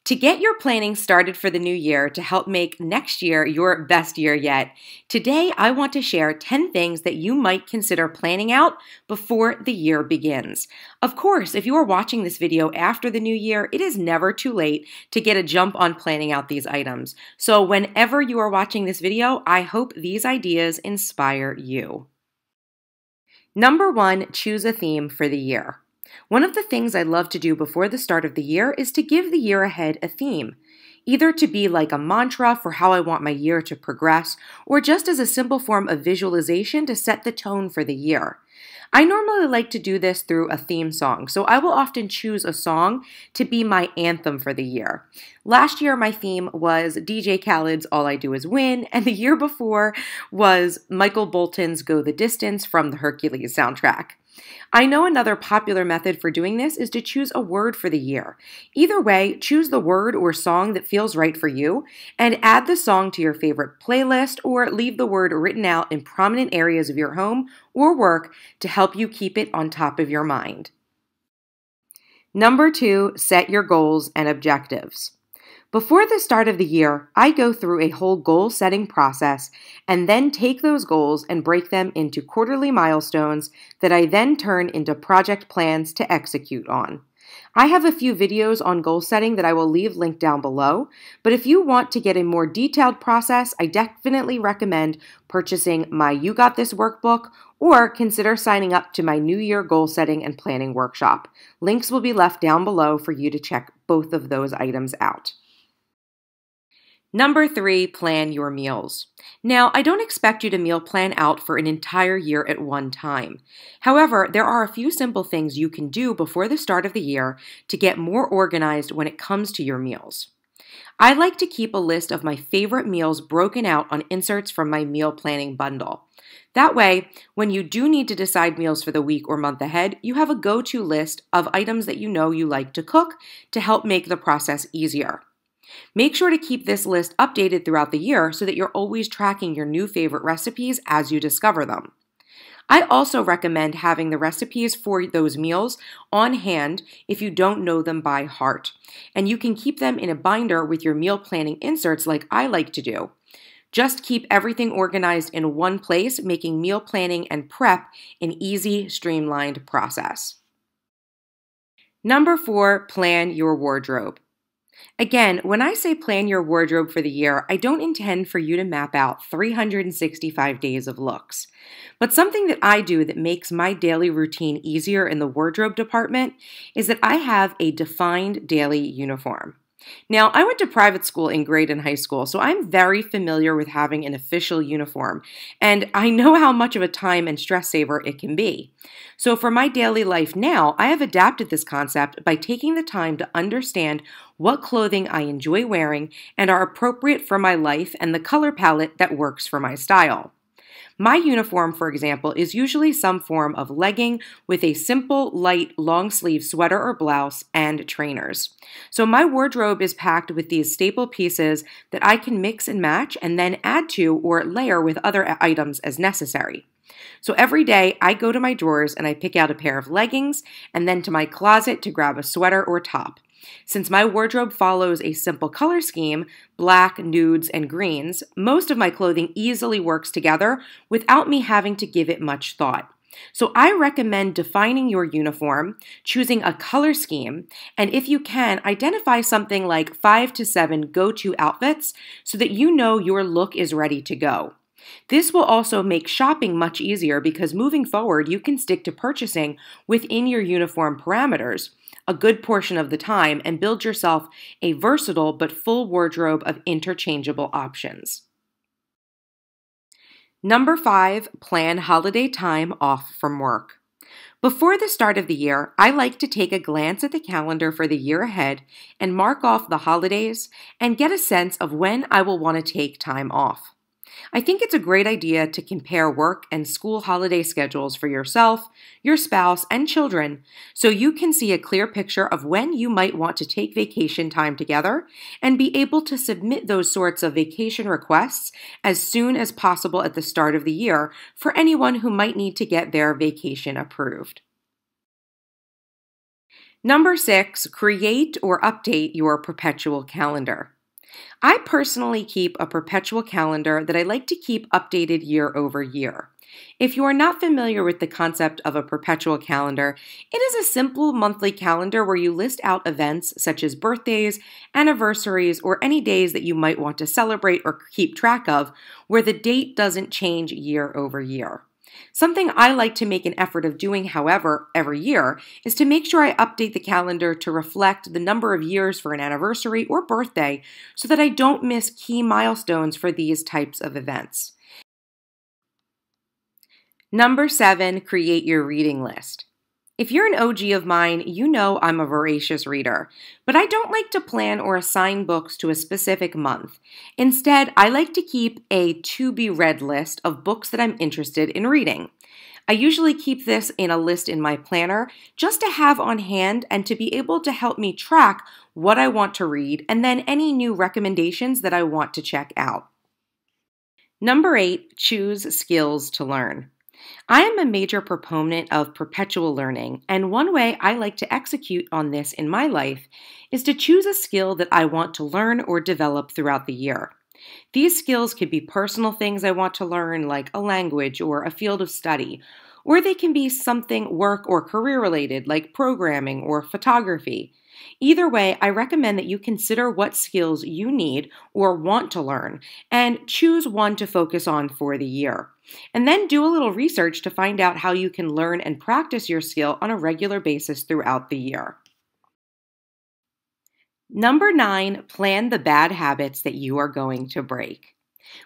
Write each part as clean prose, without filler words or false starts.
To get your planning started for the new year to help make next year your best year yet, today I want to share 10 things that you might consider planning out before the year begins. Of course, if you are watching this video after the new year, it is never too late to get a jump on planning out these items. So whenever you are watching this video, I hope these ideas inspire you. Number 1, choose a theme for the year. One of the things I love to do before the start of the year is to give the year ahead a theme, either to be like a mantra for how I want my year to progress, or just as a simple form of visualization to set the tone for the year. I normally like to do this through a theme song, so I will often choose a song to be my anthem for the year. Last year, my theme was DJ Khaled's All I Do Is Win, and the year before was Michael Bolton's Go the Distance from the Hercules soundtrack. I know another popular method for doing this is to choose a word for the year. Either way, choose the word or song that feels right for you and add the song to your favorite playlist or leave the word written out in prominent areas of your home or work to help you keep it on top of your mind. Number 2, set your goals and objectives. Before the start of the year, I go through a whole goal-setting process and then take those goals and break them into quarterly milestones that I then turn into project plans to execute on. I have a few videos on goal setting that I will leave linked down below, but if you want to get a more detailed process, I definitely recommend purchasing my You Got This workbook or consider signing up to my New Year goal setting and planning workshop. Links will be left down below for you to check both of those items out. Number 3, plan your meals. Now, I don't expect you to meal plan out for an entire year at one time. However, there are a few simple things you can do before the start of the year to get more organized when it comes to your meals. I like to keep a list of my favorite meals broken out on inserts from my meal planning bundle. That way, when you do need to decide meals for the week or month ahead, you have a go-to list of items that you know you like to cook to help make the process easier. Make sure to keep this list updated throughout the year so that you're always tracking your new favorite recipes as you discover them. I also recommend having the recipes for those meals on hand if you don't know them by heart, and you can keep them in a binder with your meal planning inserts like I like to do. Just keep everything organized in one place, making meal planning and prep an easy, streamlined process. Number 4, plan your wardrobe. Again, when I say plan your wardrobe for the year, I don't intend for you to map out 365 days of looks. But something that I do that makes my daily routine easier in the wardrobe department is that I have a defined daily uniform. Now, I went to private school in grade and high school, so I'm very familiar with having an official uniform, and I know how much of a time and stress saver it can be. So for my daily life now, I have adapted this concept by taking the time to understand what clothing I enjoy wearing and are appropriate for my life and the color palette that works for my style. My uniform, for example, is usually some form of legging with a simple, light, long-sleeve sweater or blouse and trainers. So my wardrobe is packed with these staple pieces that I can mix and match and then add to or layer with other items as necessary. So every day I go to my drawers and I pick out a pair of leggings and then to my closet to grab a sweater or top. Since my wardrobe follows a simple color scheme, black, nudes, and greens, most of my clothing easily works together without me having to give it much thought. So I recommend defining your uniform, choosing a color scheme, and if you can, identify something like 5 to 7 go-to outfits so that you know your look is ready to go. This will also make shopping much easier because moving forward, you can stick to purchasing within your uniform parameters a good portion of the time and build yourself a versatile but full wardrobe of interchangeable options. Number 5, plan holiday time off from work. Before the start of the year, I like to take a glance at the calendar for the year ahead and mark off the holidays and get a sense of when I will want to take time off. I think it's a great idea to compare work and school holiday schedules for yourself, your spouse, and children so you can see a clear picture of when you might want to take vacation time together and be able to submit those sorts of vacation requests as soon as possible at the start of the year for anyone who might need to get their vacation approved. Number 6, create or update your perpetual calendar. I personally keep a perpetual calendar that I like to keep updated year over year. If you are not familiar with the concept of a perpetual calendar, it is a simple monthly calendar where you list out events such as birthdays, anniversaries, or any days that you might want to celebrate or keep track of, where the date doesn't change year over year. Something I like to make an effort of doing, however, every year is to make sure I update the calendar to reflect the number of years for an anniversary or birthday so that I don't miss key milestones for these types of events. Number 7, create your reading list. If you're an OG of mine, you know I'm a voracious reader, but I don't like to plan or assign books to a specific month. Instead, I like to keep a to-be-read list of books that I'm interested in reading. I usually keep this in a list in my planner just to have on hand and to be able to help me track what I want to read and then any new recommendations that I want to check out. Number 8, choose skills to learn. I am a major proponent of perpetual learning, and one way I like to execute on this in my life is to choose a skill that I want to learn or develop throughout the year. These skills could be personal things I want to learn, like a language or a field of study, or they can be something work or career related, like programming or photography. Either way, I recommend that you consider what skills you need or want to learn and choose one to focus on for the year. And then do a little research to find out how you can learn and practice your skill on a regular basis throughout the year. Number 9, plan the bad habits that you are going to break.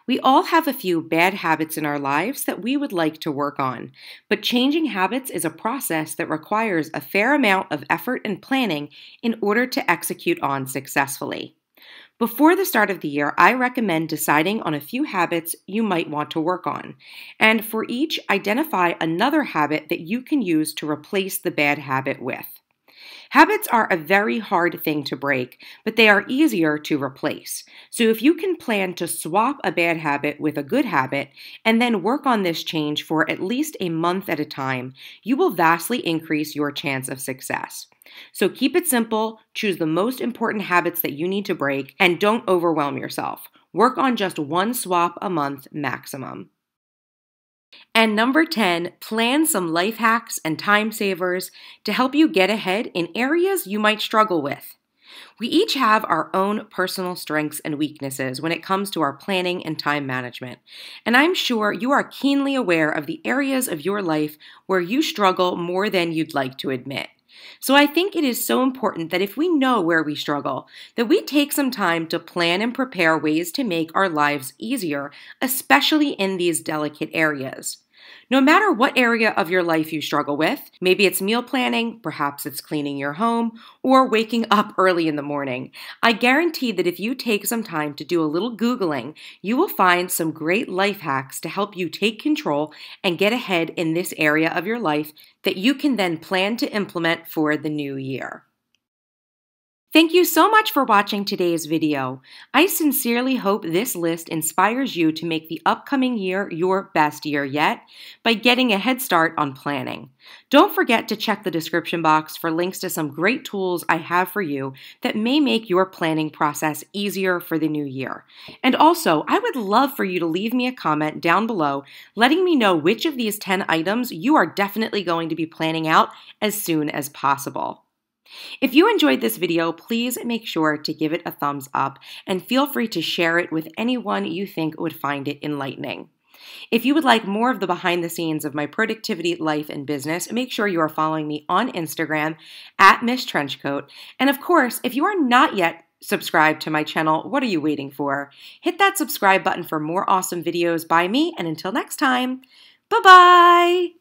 We all have a few bad habits in our lives that we would like to work on, but changing habits is a process that requires a fair amount of effort and planning in order to execute on successfully. Before the start of the year, I recommend deciding on a few habits you might want to work on, and for each, identify another habit that you can use to replace the bad habit with. Habits are a very hard thing to break, but they are easier to replace. So if you can plan to swap a bad habit with a good habit and then work on this change for at least a month at a time, you will vastly increase your chance of success. So keep it simple, choose the most important habits that you need to break, and don't overwhelm yourself. Work on just one swap a month maximum. And number 10, plan some life hacks and time savers to help you get ahead in areas you might struggle with. We each have our own personal strengths and weaknesses when it comes to our planning and time management, and I'm sure you are keenly aware of the areas of your life where you struggle more than you'd like to admit. So I think it is so important that if we know where we struggle, that we take some time to plan and prepare ways to make our lives easier, especially in these delicate areas. No matter what area of your life you struggle with, maybe it's meal planning, perhaps it's cleaning your home, or waking up early in the morning, I guarantee that if you take some time to do a little Googling, you will find some great life hacks to help you take control and get ahead in this area of your life that you can then plan to implement for the new year. Thank you so much for watching today's video. I sincerely hope this list inspires you to make the upcoming year your best year yet by getting a head start on planning. Don't forget to check the description box for links to some great tools I have for you that may make your planning process easier for the new year. And also, I would love for you to leave me a comment down below letting me know which of these 10 items you are definitely going to be planning out as soon as possible. If you enjoyed this video, please make sure to give it a thumbs up and feel free to share it with anyone you think would find it enlightening. If you would like more of the behind the scenes of my productivity, life, and business, make sure you are following me on Instagram at MissTrenchcoat. And of course, if you are not yet subscribed to my channel, what are you waiting for? Hit that subscribe button for more awesome videos by me, and until next time, bye-bye!